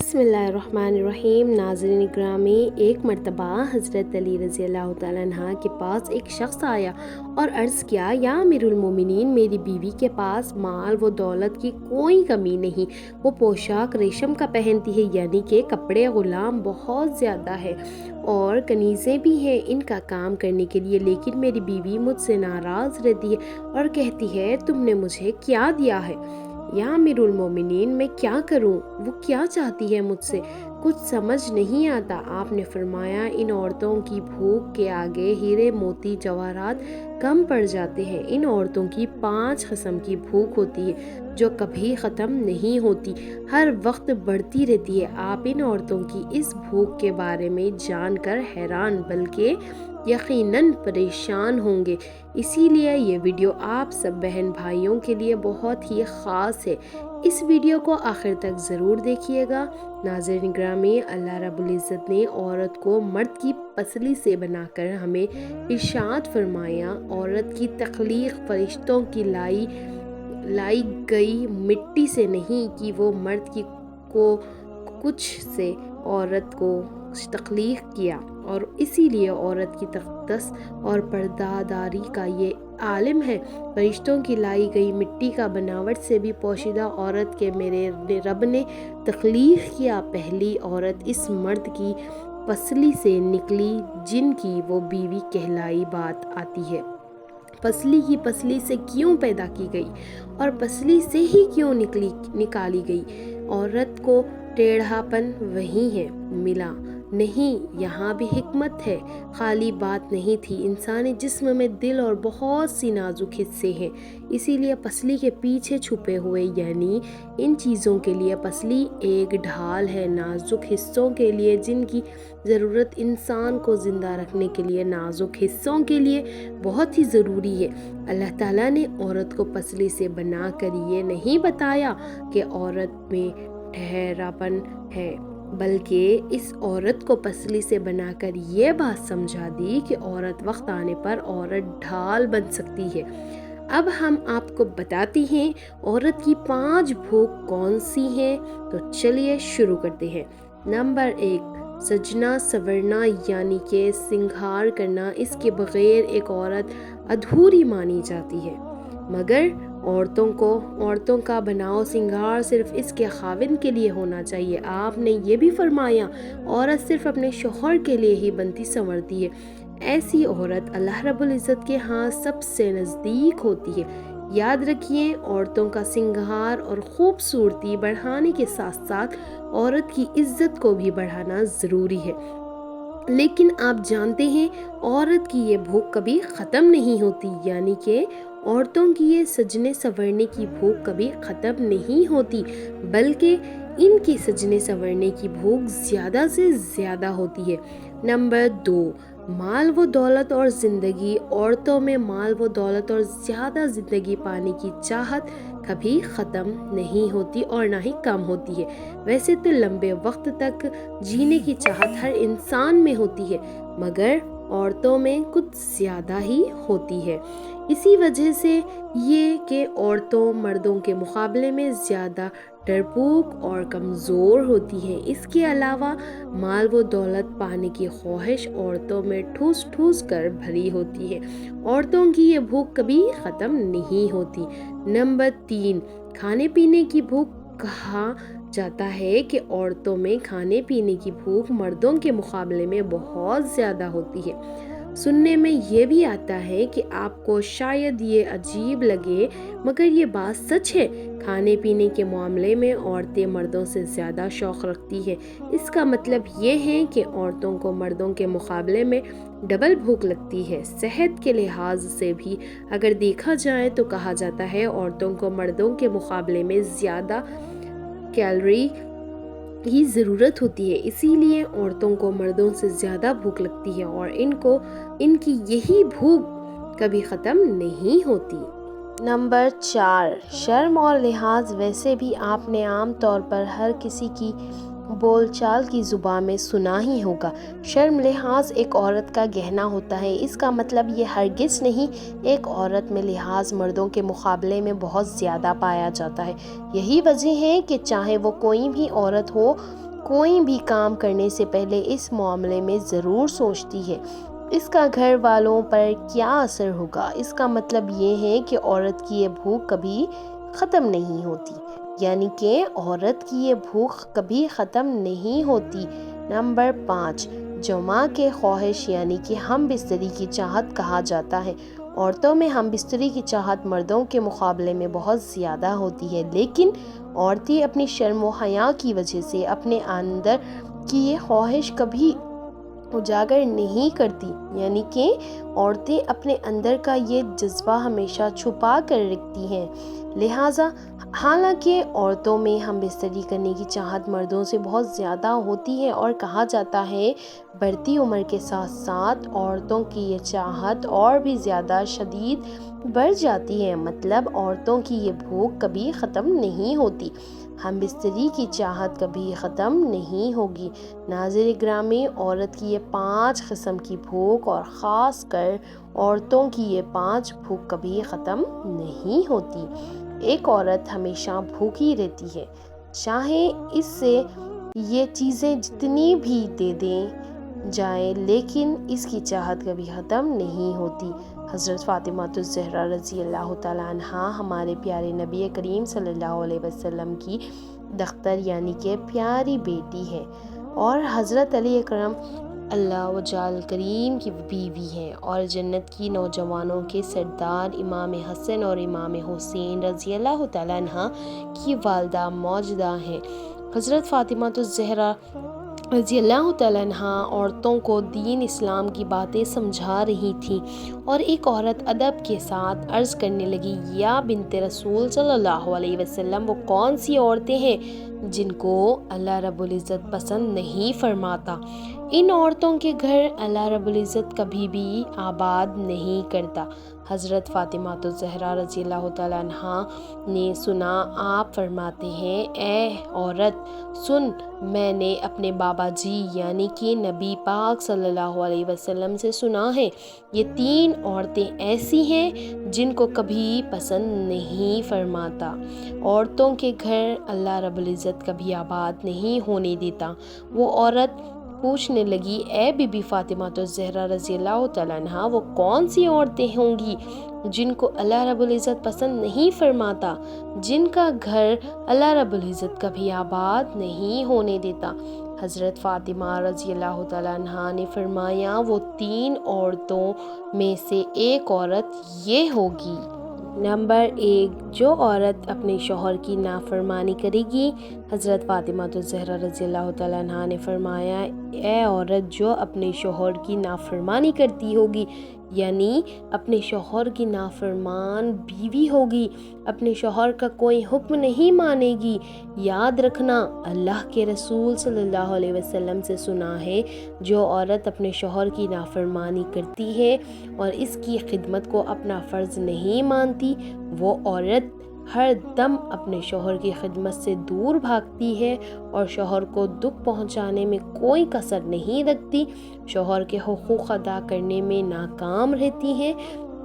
بسم اللہ الرحمن الرحیم۔ ناظرین گرامی، ایک مرتبہ حضرت علی رضی اللہ تعالیٰ عنہ کے پاس ایک شخص آیا اور عرض کیا، یا امیر المومنین، میری بیوی کے پاس مال و دولت کی کوئی کمی نہیں، وہ پوشاک ریشم کا پہنتی ہے، یعنی کہ کپڑے غلام بہت زیادہ ہے اور کنیزیں بھی ہیں ان کا کام کرنے کے لیے، لیکن میری بیوی مجھ سے ناراض رہتی ہے اور کہتی ہے، تم نے مجھے کیا دیا ہے؟ یا امیر المومنین، میں کیا کروں؟ وہ کیا چاہتی ہے مجھ سے؟ کچھ سمجھ نہیں آتا۔ آپ نے فرمایا، ان عورتوں کی بھوک کے آگے ہیرے موتی جواہرات کم پڑ جاتے ہیں۔ ان عورتوں کی 5 قسم کی بھوک ہوتی ہے جو کبھی ختم نہیں ہوتی، ہر وقت بڑھتی رہتی ہے۔ آپ ان عورتوں کی اس بھوک کے بارے میں جان کر حیران بلکہ یقیناً پریشان ہوں گے۔ اسی لیے یہ ویڈیو آپ سب بہن بھائیوں کے لیے بہت ہی خاص ہے۔ اس ویڈیو کو آخر تک ضرور دیکھیے گا۔ ناظرین گرامی، اللہ رب العزت نے عورت کو مرد کی پسلی سے بنا کر ہمیں ارشاد فرمایا، عورت کی تخلیق فرشتوں کی لائی گئی مٹی سے نہیں کہ وہ مرد کی کو کچھ سے عورت کو تخلیق کیا، اور اسی لیے عورت کی تقدس اور پردہ کا یہ عالم ہے۔ فرشتوں کی لائی گئی مٹی کا بناوٹ سے بھی پوشیدہ عورت کے میرے رب نے تخلیق کیا۔ پہلی عورت اس مرد کی پسلی سے نکلی جن کی وہ بیوی کہلائی بات آتی ہے۔ پسلی کی پسلی سے کیوں پیدا کی گئی اور پسلی سے ہی کیوں نکالی گئی؟ عورت کو ٹیڑھا پن وہیں ہے ملا نہیں، یہاں بھی حکمت ہے، خالی بات نہیں تھی۔ انسانی جسم میں دل اور بہت سی نازک حصے ہیں، اسی لیے پسلی کے پیچھے چھپے ہوئے، یعنی ان چیزوں کے لیے پسلی ایک ڈھال ہے، نازک حصوں کے لیے جن کی ضرورت انسان کو زندہ رکھنے کے لیے نازک حصوں کے لیے بہت ہی ضروری ہے۔ اللہ تعالیٰ نے عورت کو پسلی سے بنا کر یہ نہیں بتایا کہ عورت میں ٹھہرا پن ہے، بلکہ اس عورت کو پسلی سے بنا کر یہ بات سمجھا دی کہ عورت وقت آنے پر عورت ڈھال بن سکتی ہے۔ اب ہم آپ کو بتاتی ہیں عورت کی 5 بھوک کون سی ہیں، تو چلیے شروع کرتے ہیں۔ نمبر 1، سجنا سورنا، یعنی کہ سنگھار کرنا۔ اس کے بغیر ایک عورت ادھوری مانی جاتی ہے، مگر عورتوں کا بناؤ سنگھار صرف اس کے خاوند کے لیے ہونا چاہیے۔ آپ نے یہ بھی فرمایا، عورت صرف اپنے شوہر کے لیے ہی بنتی سنورتی ہے۔ ایسی عورت اللہ رب العزت کے ہاں سب سے نزدیک ہوتی ہے۔ یاد رکھیے، عورتوں کا سنگھار اور خوبصورتی بڑھانے کے ساتھ ساتھ عورت کی عزت کو بھی بڑھانا ضروری ہے۔ لیکن آپ جانتے ہیں، عورت کی یہ بھوک کبھی ختم نہیں ہوتی، یعنی کہ عورتوں کی یہ سجنے سنورنے کی بھوک کبھی ختم نہیں ہوتی، بلکہ ان کی سجنے سنورنے کی بھوک زیادہ سے زیادہ ہوتی ہے۔ نمبر 2، مال و دولت اور زندگی۔ عورتوں میں مال و دولت اور زیادہ زندگی پانے کی چاہت کبھی ختم نہیں ہوتی اور نہ ہی کم ہوتی ہے۔ ویسے تو لمبے وقت تک جینے کی چاہت ہر انسان میں ہوتی ہے، مگر عورتوں میں کچھ زیادہ ہی ہوتی ہے۔ اسی وجہ سے یہ کہ عورتوں مردوں کے مقابلے میں زیادہ ڈرپوک اور کمزور ہوتی ہیں۔ اس کے علاوہ مال و دولت پانے کی خواہش عورتوں میں ٹھوس ٹھوس کر بھری ہوتی ہے۔ عورتوں کی یہ بھوک کبھی ختم نہیں ہوتی۔ نمبر 3، کھانے پینے کی بھوک۔ کہا جاتا ہے کہ عورتوں میں کھانے پینے کی بھوک مردوں کے مقابلے میں بہت زیادہ ہوتی ہے۔ سننے میں یہ بھی آتا ہے کہ آپ کو شاید یہ عجیب لگے، مگر یہ بات سچ ہے۔ کھانے پینے کے معاملے میں عورتیں مردوں سے زیادہ شوق رکھتی ہیں۔ اس کا مطلب یہ ہے کہ عورتوں کو مردوں کے مقابلے میں ڈبل بھوک لگتی ہے۔ صحت کے لحاظ سے بھی اگر دیکھا جائے تو کہا جاتا ہے عورتوں کو مردوں کے مقابلے میں زیادہ کیلوری کی ضرورت ہوتی ہے، اسی لیے عورتوں کو مردوں سے زیادہ بھوک لگتی ہے اور ان کی یہی بھوک کبھی ختم نہیں ہوتی۔ نمبر 4، شرم اور لحاظ۔ ویسے بھی آپ نے عام طور پر ہر کسی کی بول چال کی زبان میں سنا ہی ہوگا، شرم لحاظ ایک عورت کا گہنا ہوتا ہے۔ اس کا مطلب یہ ہرگز نہیں ایک عورت میں لحاظ مردوں کے مقابلے میں بہت زیادہ پایا جاتا ہے۔ یہی وجہ ہے کہ چاہے وہ کوئی بھی عورت ہو، کوئی بھی کام کرنے سے پہلے اس معاملے میں ضرور سوچتی ہے اس کا گھر والوں پر کیا اثر ہوگا۔ اس کا مطلب یہ ہے کہ عورت کی یہ بھوک کبھی ختم نہیں ہوتی، یعنی کہ عورت کی یہ بھوک کبھی ختم نہیں ہوتی۔ نمبر 5، جمع کے خواہش یعنی کہ ہم بستری کی چاہت کہا جاتا ہے۔ عورتوں میں ہم بستری کی چاہت مردوں کے مقابلے میں بہت زیادہ ہوتی ہے، لیکن عورتیں اپنی شرم و حیا کی وجہ سے اپنے اندر کی یہ خواہش کبھی اجاگر نہیں کرتی، یعنی کہ عورتیں اپنے اندر کا یہ جذبہ ہمیشہ چھپا کر رکھتی ہیں۔ لہٰذا حالانکہ عورتوں میں ہم بستری کرنے کی چاہت مردوں سے بہت زیادہ ہوتی ہے، اور کہا جاتا ہے بڑھتی عمر کے ساتھ ساتھ عورتوں کی یہ چاہت اور بھی زیادہ شدید بڑھ جاتی ہے، مطلب عورتوں کی یہ بھوک کبھی ختم نہیں ہوتی، ہم بستری کی چاہت کبھی ختم نہیں ہوگی۔ ناظرین گرامی، عورت کی یہ 5 قسم کی بھوک اور خاص کر عورتوں کی یہ 5 بھوک کبھی ختم نہیں ہوتی۔ ایک عورت ہمیشہ بھوکی رہتی ہے، چاہے اس سے یہ چیزیں جتنی بھی دے دیں جائیں، لیکن اس کی چاہت کبھی ختم نہیں ہوتی۔ حضرت فاطمہ الزہرا رضی اللہ تعالیٰ عنہا ہمارے پیارے نبی کریم صلی اللہ علیہ وسلم کی دختر یعنی کہ پیاری بیٹی ہے، اور حضرت علی اکرم اللہ وجل کریم کی بیوی ہیں، اور جنت کی نوجوانوں کے سردار امام حسن اور امام حسین رضی اللہ تعالیٰ عنہ کی والدہ موجودہ ہیں۔ حضرت فاطمہ الزہرا رضی اللہ تعالیٰ عنہ عورتوں کو دین اسلام کی باتیں سمجھا رہی تھیں، اور ایک عورت ادب کے ساتھ عرض کرنے لگی، یا بنت رسول صلی اللہ علیہ وسلم، وہ کون سی عورتیں ہیں جن کو اللہ رب العزت پسند نہیں فرماتا؟ ان عورتوں کے گھر اللہ رب العزت کبھی بھی آباد نہیں کرتا۔ حضرت فاطمہ الزہرا رضی اللہ تعالیٰ عنہا نے سنا، آپ فرماتے ہیں، اے عورت سن، میں نے اپنے بابا جی یعنی کہ نبی پاک صلی اللہ علیہ وسلم سے سنا ہے، یہ 3 عورتیں ایسی ہیں جن کو کبھی پسند نہیں فرماتا، عورتوں کے گھر اللہ رب العزت کبھی آباد نہیں ہونے دیتا۔ وہ عورت پوچھنے لگی، اے بی بی فاطمہ الزہرا رضی اللہ تعالیٰ عنہا، وہ کون سی عورتیں ہوں گی جن کو اللہ رب العزت پسند نہیں فرماتا، جن کا گھر اللہ رب العزت کبھی آباد نہیں ہونے دیتا؟ حضرت فاطمہ رضی اللہ تعالیٰ عنہا نے فرمایا، وہ 3 عورتوں میں سے ایک عورت یہ ہوگی۔ نمبر 1، جو عورت اپنے شوہر کی نافرمانی کرے گی۔ حضرت فاطمہ الزہرا رضی اللہ تعالیٰ عنہا نے فرمایا، اے عورت جو اپنے شوہر کی نافرمانی کرتی ہوگی، یعنی اپنے شوہر کی نافرمان بیوی ہوگی، اپنے شوہر کا کوئی حکم نہیں مانے گی۔ یاد رکھنا، اللہ کے رسول صلی اللہ علیہ وسلم سے سنا ہے، جو عورت اپنے شوہر کی نافرمانی کرتی ہے اور اس کی خدمت کو اپنا فرض نہیں مانتی، وہ عورت ہر دم اپنے شوہر کی خدمت سے دور بھاگتی ہے اور شوہر کو دکھ پہنچانے میں کوئی کسر نہیں رکھتی، شوہر کے حقوق ادا کرنے میں ناکام رہتی ہے۔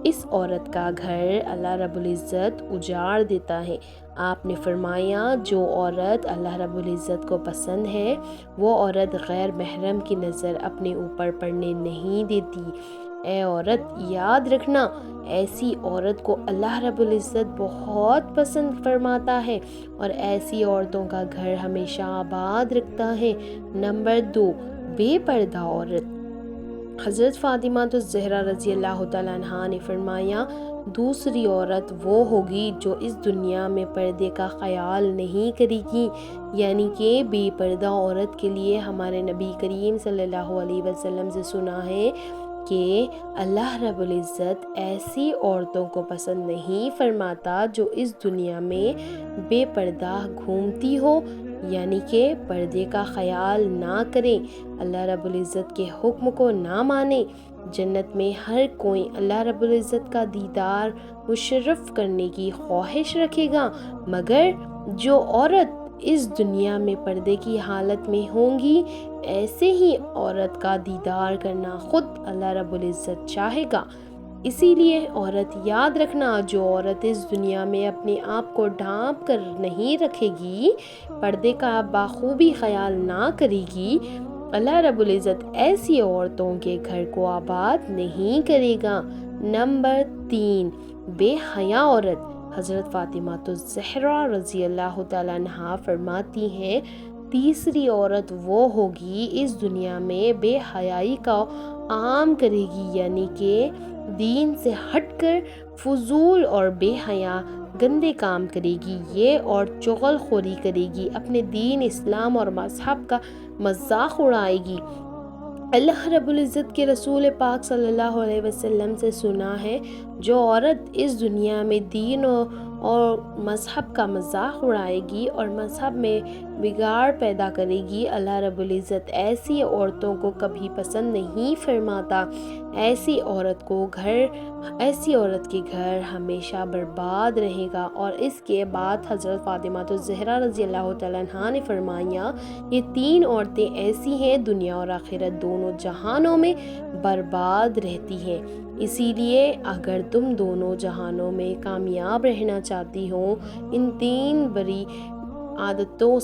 اس عورت کا گھر اللہ رب العزت اجاڑ دیتا ہے۔ آپ نے فرمایا، جو عورت اللہ رب العزت کو پسند ہے، وہ عورت غیر محرم کی نظر اپنے اوپر پڑنے نہیں دیتی۔ اے عورت یاد رکھنا، ایسی عورت کو اللہ رب العزت بہت پسند فرماتا ہے اور ایسی عورتوں کا گھر ہمیشہ آباد رکھتا ہے۔ نمبر 2، بے پردہ عورت۔ حضرت فاطمہ الزہرا رضی اللہ تعالیٰ عنہا نے فرمایا، دوسری عورت وہ ہوگی جو اس دنیا میں پردے کا خیال نہیں کرے گی، یعنی کہ بے پردہ عورت کے لیے ہمارے نبی کریم صلی اللہ علیہ وسلم سے سنا ہے کہ اللہ رب العزت ایسی عورتوں کو پسند نہیں فرماتا جو اس دنیا میں بے پردہ گھومتی ہو، یعنی کہ پردے کا خیال نہ کریں، اللہ رب العزت کے حکم کو نہ مانے۔ جنت میں ہر کوئی اللہ رب العزت کا دیدار مشرف کرنے کی خواہش رکھے گا، مگر جو عورت اس دنیا میں پردے کی حالت میں ہوں گی، ایسے ہی عورت کا دیدار کرنا خود اللہ رب العزت چاہے گا۔ اسی لیے عورت یاد رکھنا، جو عورت اس دنیا میں اپنے آپ کو ڈھانپ کر نہیں رکھے گی، پردے کا بخوبی خیال نہ کرے گی، اللہ رب العزت ایسی عورتوں کے گھر کو آباد نہیں کرے گا۔ نمبر 3، بے حیا عورت۔ حضرت فاطمہ الزہرا رضی اللہ تعالیٰ عنہا فرماتی ہیں، تیسری عورت وہ ہوگی اس دنیا میں بے حیائی کا عام کرے گی، یعنی کہ دین سے ہٹ کر فضول اور بے حیا گندے کام کرے گی، یہ اور چغل خوری کرے گی، اپنے دین، اسلام اور مذہب کا مذاق اڑائے گی۔ اللہ رب العزت کے رسول پاک صلی اللہ علیہ وسلم سے سنا ہے، جو عورت اس دنیا میں دین اور مذہب کا مذاق اڑائے گی اور مذہب میں بگاڑ پیدا کرے گی، اللہ رب العزت ایسی عورتوں کو کبھی پسند نہیں فرماتا۔ ایسی عورت کے گھر ہمیشہ برباد رہے گا۔ اور اس کے بعد حضرت فاطمہ الزہرا رضی اللہ تعالیٰ عنہا نے فرمایا، یہ 3 عورتیں ایسی ہیں دنیا اور آخرت دونوں جہانوں میں برباد رہتی ہیں۔ اسی لیے اگر تم دونوں جہانوں میں کامیاب رہنا چاہتی ہو، ان 3 بری عادتوں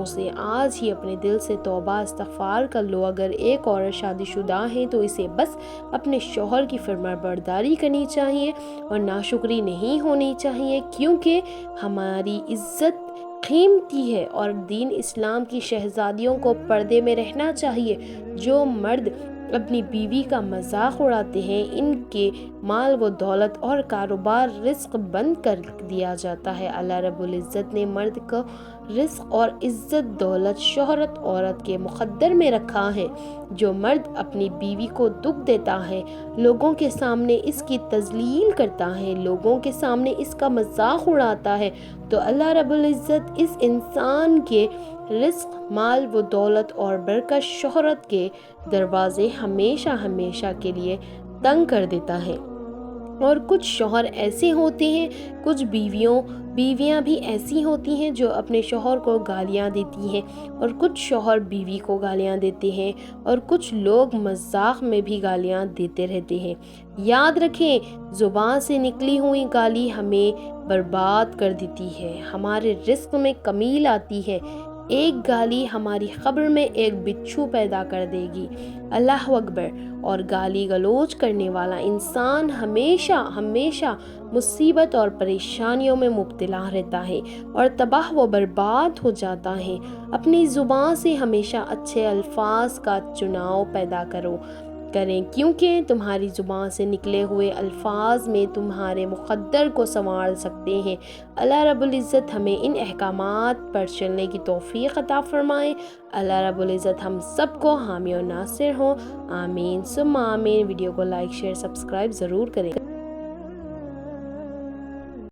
سے آج ہی اپنے دل سے توبہ استغفار کر لو۔ اگر ایک عورت شادی شدہ ہے تو اسے بس اپنے شوہر کی فرمانبرداری کرنی چاہیے اور ناشکری نہیں ہونی چاہیے، کیونکہ ہماری عزت قیمتی ہے اور دین اسلام کی شہزادیوں کو پردے میں رہنا چاہیے۔ جو مرد اپنی بیوی کا مذاق اڑاتے ہیں، ان کے مال و دولت اور کاروبار رزق بند کر دیا جاتا ہے۔ اللہ رب العزت نے مرد کو رزق اور عزت، دولت، شہرت عورت کے مقدر میں رکھا ہے۔ جو مرد اپنی بیوی کو دکھ دیتا ہے، لوگوں کے سامنے اس کی تذلیل کرتا ہے، لوگوں کے سامنے اس کا مذاق اڑاتا ہے، تو اللہ رب العزت اس انسان کے رزق، مال و دولت اور برکت، شہرت کے دروازے ہمیشہ کے لیے تنگ کر دیتا ہے۔ اور کچھ شوہر ایسے ہوتے ہیں، کچھ بیویاں بھی ایسی ہوتی ہیں جو اپنے شوہر کو گالیاں دیتی ہیں، اور کچھ شوہر بیوی کو گالیاں دیتے ہیں، اور کچھ لوگ مذاق میں بھی گالیاں دیتے رہتے ہیں۔ یاد رکھیں، زبان سے نکلی ہوئی گالی ہمیں برباد کر دیتی ہے، ہمارے رزق میں کمی لاتی ہے۔ ایک گالی ہماری قبر میں ایک بچھو پیدا کر دے گی۔ اللہ اکبر۔ اور گالی گلوچ کرنے والا انسان ہمیشہ مصیبت اور پریشانیوں میں مبتلا رہتا ہے اور تباہ و برباد ہو جاتا ہے۔ اپنی زبان سے ہمیشہ اچھے الفاظ کا چناؤ پیدا کریں، کیونکہ تمہاری زبان سے نکلے ہوئے الفاظ میں تمہارے مقدر کو سنوار سکتے ہیں۔ اللہ رب العزت ہمیں ان احکامات پر چلنے کی توفیق عطا فرمائے۔ اللہ رب العزت ہم سب کو حامی اور ناصر ہو، آمین ثم آمین۔ ویڈیو کو لائک، شیئر، سبسکرائب ضرور کریں۔